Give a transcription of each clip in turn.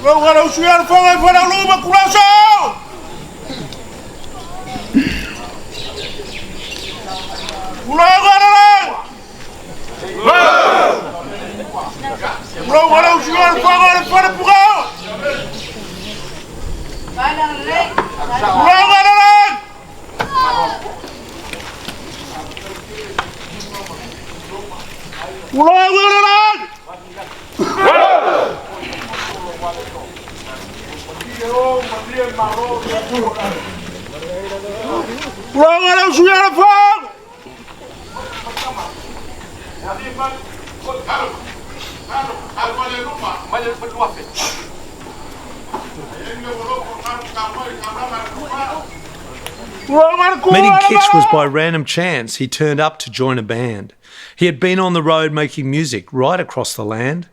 Well, what else you got for it? What else you got for it? Meeting Kitch was by random chance. He turned up to join a band. He had been on the road making music right across the land.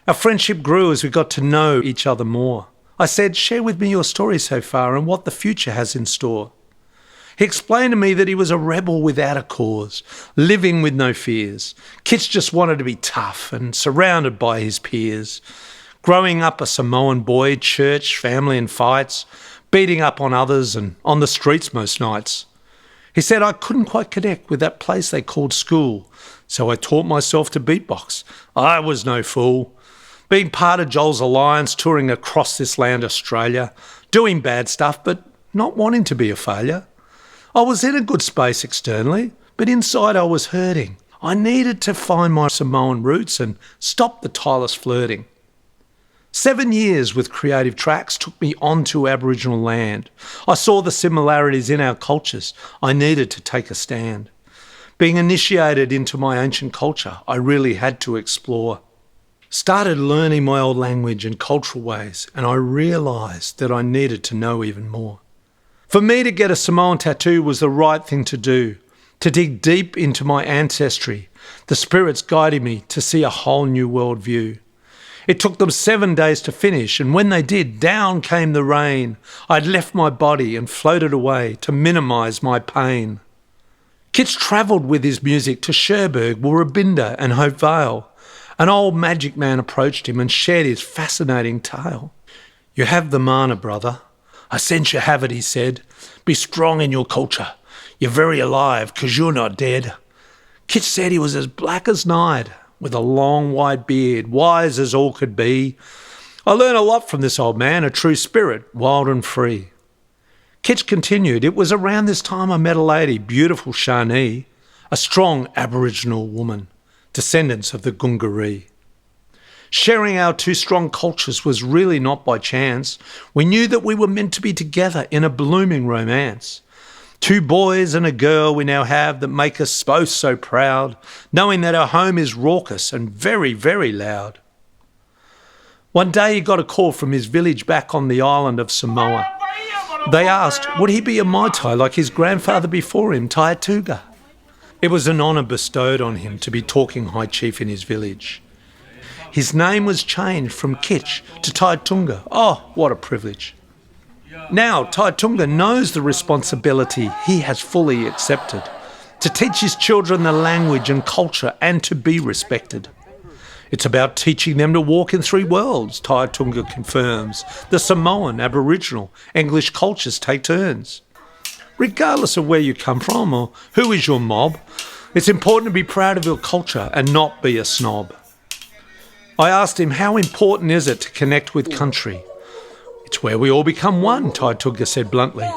Our friendship grew as we got to know each other more. I said, share with me your story so far and what the future has in store. He explained to me that he was a rebel without a cause, living with no fears. Kitch just wanted to be tough and surrounded by his peers. Growing up a Samoan boy, church, family and fights, beating up on others and on the streets most nights. He said I couldn't quite connect with that place they called school, so I taught myself to beatbox. I was no fool. Being part of Joel's alliance, touring across this land, Australia, doing bad stuff but not wanting to be a failure. I was in a good space externally, but inside I was hurting. I needed to find my Samoan roots and stop the tireless flirting. 7 years with creative tracks took me onto Aboriginal land. I saw the similarities in our cultures. I needed to take a stand. Being initiated into my ancient culture, I really had to explore. Started learning my old language and cultural ways, and I realised that I needed to know even more. For me to get a Samoan tattoo was the right thing to do, to dig deep into my ancestry, the spirits guiding me to see a whole new world view. It took them 7 days to finish, and when they did, down came the rain. I'd left my body and floated away to minimise my pain. Kitch travelled with his music to Cherbourg, Woorabinda and Hope Vale. An old magic man approached him and shared his fascinating tale. You have the mana, brother. I sense you have it, he said. Be strong in your culture. You're very alive, 'cause you're not dead. Kitch said he was as black as night, with a long white beard, wise as all could be. I learned a lot from this old man, a true spirit, wild and free. Kitch continued, it was around this time I met a lady, beautiful Shawnee, a strong Aboriginal woman, descendants of the Gungaree. Sharing our two strong cultures was really not by chance. We knew that we were meant to be together in a blooming romance. 2 boys and a girl we now have that make us both so proud, knowing that our home is raucous and very, very loud. One day he got a call from his village back on the island of Samoa. They asked, would he be a Mai Tai like his grandfather before him, Taitu'uga? It was an honour bestowed on him to be talking High Chief in his village. His name was changed from Kitch to Taitu'uga. Oh, what a privilege. Now Taitu'uga knows the responsibility he has fully accepted, to teach his children the language and culture and to be respected. It's about teaching them to walk in 3 worlds, Taitu'uga confirms. The Samoan, Aboriginal, English cultures take turns. Regardless of where you come from or who is your mob, it's important to be proud of your culture and not be a snob. I asked him, how important is it to connect with country? It's where we all become one, Taitu'uga said bluntly.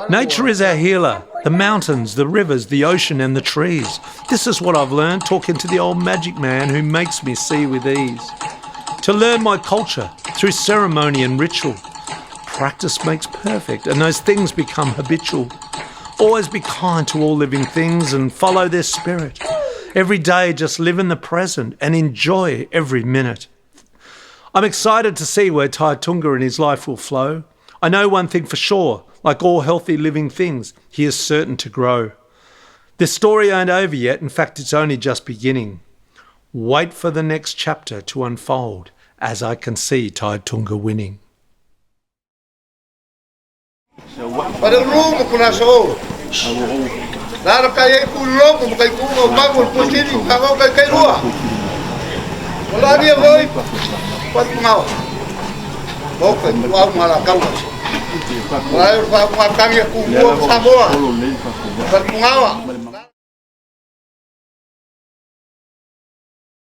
Nature is our healer, the mountains, the rivers, the ocean and the trees. This is what I've learned talking to the old magic man who makes me see with ease. To learn my culture through ceremony and ritual. Practice makes perfect and those things become habitual. Always be kind to all living things and follow their spirit. Every day just live in the present and enjoy every minute. I'm excited to see where Taitu'uga in his life will flow. I know one thing for sure, like all healthy living things, he is certain to grow. This story ain't over yet, in fact it's only just beginning. Wait for the next chapter to unfold as I can see Taitu'uga winning. Wala dia voi. Pat ngau. Boke au mala kau. Wala fa tangi ku Samoa. Pat ngau.